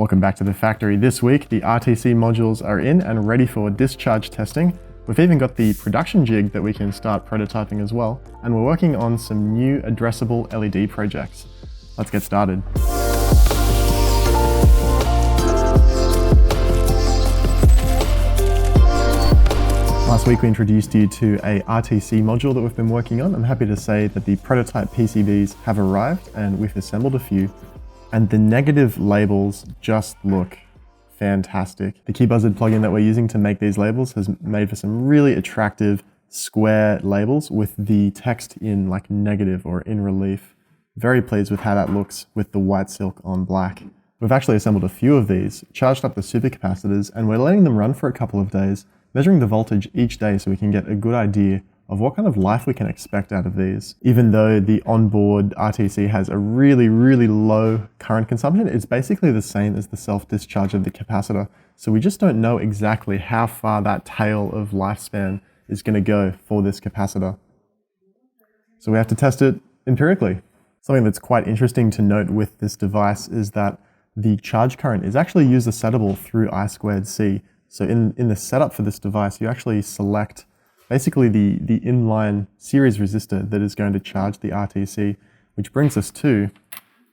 Welcome back to the factory. This week, the RTC modules are in and ready for discharge testing. We've even got the production jig that we can start prototyping as well, and we're working on some new addressable LED projects. Let's get started. Last week we introduced you to a RTC module that we've been working on. I'm happy to say that the prototype PCBs have arrived and we've assembled a few. And the negative labels just look fantastic. The KeyBuzzard plugin that we're using to make these labels has made for some really attractive square labels with the text in like negative or in relief. Very pleased with how that looks with the white silk on black. We've actually assembled a few of these, charged up the supercapacitors, and we're letting them run for a couple of days, measuring the voltage each day so we can get a good idea of what kind of life we can expect out of these. Even though the onboard RTC has a really, really low current consumption, it's basically the same as the self-discharge of the capacitor. So we just don't know exactly how far that tail of lifespan is going to go for this capacitor. So we have to test it empirically. Something that's quite interesting to note with this device is that the charge current is actually user settable through I²C. So in the setup for this device, you actually select basically the inline series resistor that is going to charge the RTC, which brings us to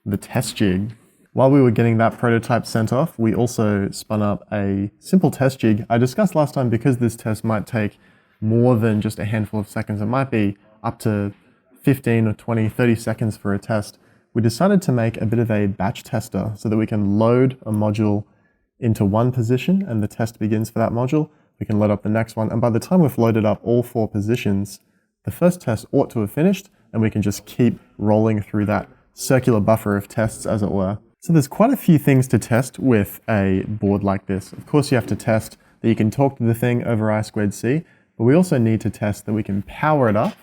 the test jig. While we were getting that prototype sent off, we also spun up a simple test jig. I discussed last time because this test might take more than just a handful of seconds. It might be up to 15 or 20, 30 seconds for a test. We decided to make a bit of a batch tester so that we can load a module into one position and the test begins for that module. We can load up the next one, and by the time we've loaded up all 4 positions, the first test ought to have finished, and we can just keep rolling through that circular buffer of tests, as it were. So there's quite a few things to test with a board like this. Of course, you have to test that you can talk to the thing over I²C, but we also need to test that we can power it up,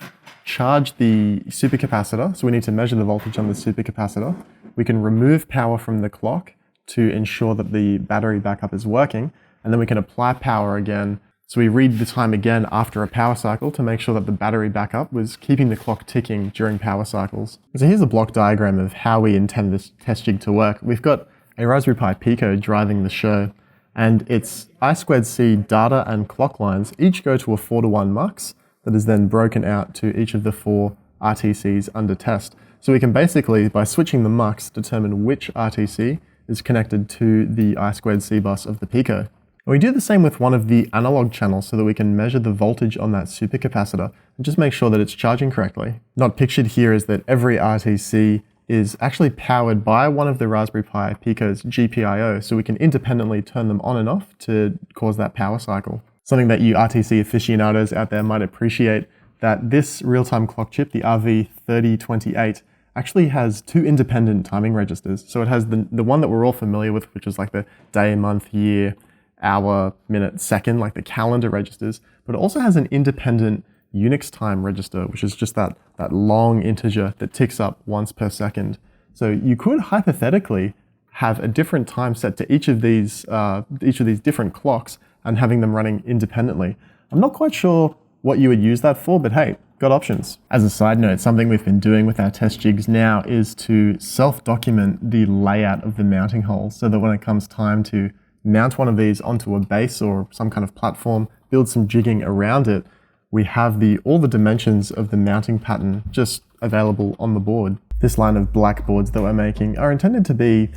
charge the supercapacitor, so we need to measure the voltage on the supercapacitor. We can remove power from the clock to ensure that the battery backup is working, and then we can apply power again. So we read the time again after a power cycle to make sure that the battery backup was keeping the clock ticking during power cycles. So here's a block diagram of how we intend this test jig to work. We've got a Raspberry Pi Pico driving the show, and its I²C data and clock lines each go to a 4:1 mux that is then broken out to each of the 4 RTCs under test. So we can basically, by switching the mux, determine which RTC is connected to the I²C bus of the Pico. And we do the same with one of the analog channels so that we can measure the voltage on that supercapacitor and just make sure that it's charging correctly. Not pictured here is that every RTC is actually powered by one of the Raspberry Pi Pico's GPIO, so we can independently turn them on and off to cause that power cycle. Something that you RTC aficionados out there might appreciate, that this real-time clock chip, the RV3028, actually has 2 independent timing registers. So it has the one that we're all familiar with, which is like the day, month, year, hour, minute, second, like the calendar registers, but it also has an independent Unix time register, which is just that long integer that ticks up once per second. So you could hypothetically have a different time set to each of these different clocks and having them running independently. I'm not quite sure what you would use that for, but hey, got options. As a side note, something we've been doing with our test jigs now is to self-document the layout of the mounting holes so that when it comes time to mount one of these onto a base or some kind of platform, build some jigging around it, we have all the dimensions of the mounting pattern just available on the board. This line of black boards that we're making are intended to be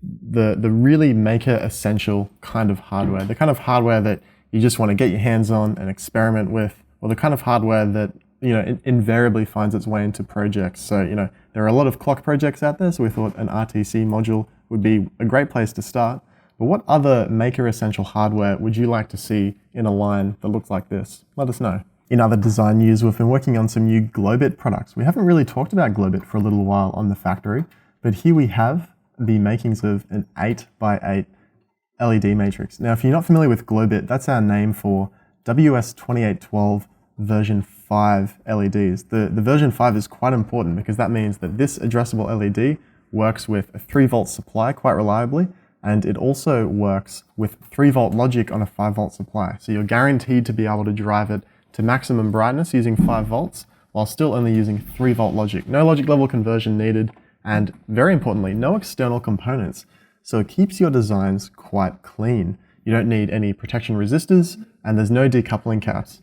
the really maker essential kind of hardware, the kind of hardware that you just want to get your hands on and experiment with, or the kind of hardware that invariably finds its way into projects. So, there are a lot of clock projects out there, so we thought an RTC module would be a great place to start. But what other maker essential hardware would you like to see in a line that looks like this? Let us know. In other design news, we've been working on some new GlowBit products. We haven't really talked about GlowBit for a little while on the factory, but here we have the makings of an 8x8 LED matrix. Now, if you're not familiar with GlowBit, that's our name for WS2812 version 5 LEDs. The version 5 is quite important because that means that this addressable LED works with a 3-volt supply quite reliably, and it also works with 3-volt logic on a 5-volt supply. So you're guaranteed to be able to drive it to maximum brightness using 5 volts while still only using 3-volt logic. No logic level conversion needed, and very importantly, no external components. so it keeps your designs quite clean. You don't need any protection resistors, and there's no decoupling caps.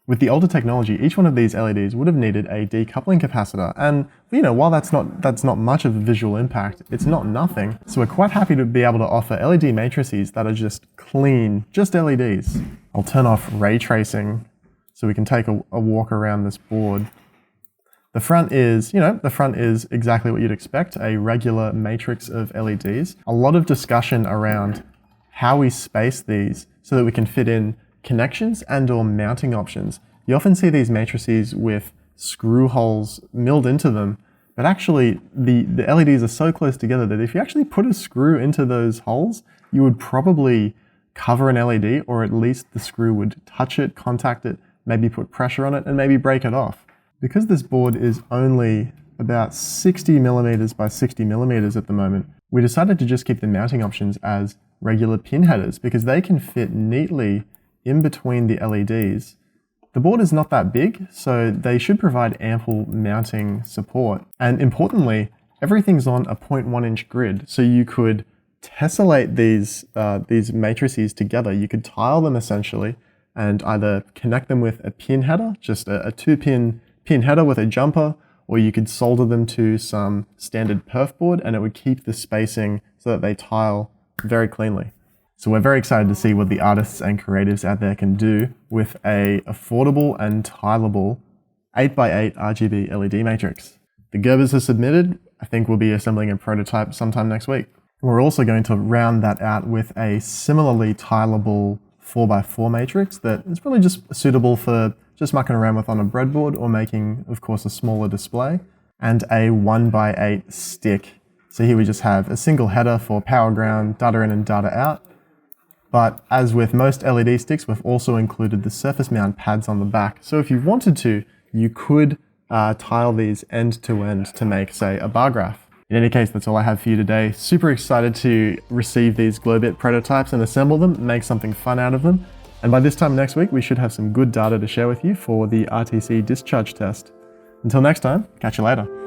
With the older technology, each one of these LEDs would have needed a decoupling capacitor, and while that's not much of a visual impact, it's not nothing. So we're quite happy to be able to offer LED matrices that are just clean, just LEDs. I'll turn off ray tracing so we can take a walk around this board. The front is, exactly what you'd expect, a regular matrix of LEDs. A lot of discussion around how we space these so that we can fit in connections and or mounting options. You often see these matrices with screw holes milled into them, but actually the LEDs are so close together that if you actually put a screw into those holes, you would probably cover an LED, or at least the screw would touch it, contact it, maybe put pressure on it, and maybe break it off. Because this board is only about 60 millimeters by 60 millimeters at the moment, we decided to just keep the mounting options as regular pin headers because they can fit neatly in between the LEDs. The board is not that big, so they should provide ample mounting support. And importantly, everything's on a 0.1 inch grid, so you could tessellate these matrices together. You could tile them essentially and either connect them with a pin header, just a 2-pin header with a jumper, or you could solder them to some standard perf board and it would keep the spacing so that they tile very cleanly. So we're very excited to see what the artists and creatives out there can do with a affordable and tileable 8x8 RGB LED matrix. The Gerbers have submitted. I think we'll be assembling a prototype sometime next week. We're also going to round that out with a similarly tileable 4x4 matrix that is really just suitable for just mucking around with on a breadboard or making, of course, a smaller display, and a 1x8 stick. So here we just have a single header for power ground, data in and data out. But as with most LED sticks, we've also included the surface mount pads on the back. So if you wanted to, you could tile these end to end to make, say, a bar graph. In any case, that's all I have for you today. Super excited to receive these GlowBit prototypes and assemble them, make something fun out of them. And by this time next week, we should have some good data to share with you for the RTC discharge test. Until next time, catch you later.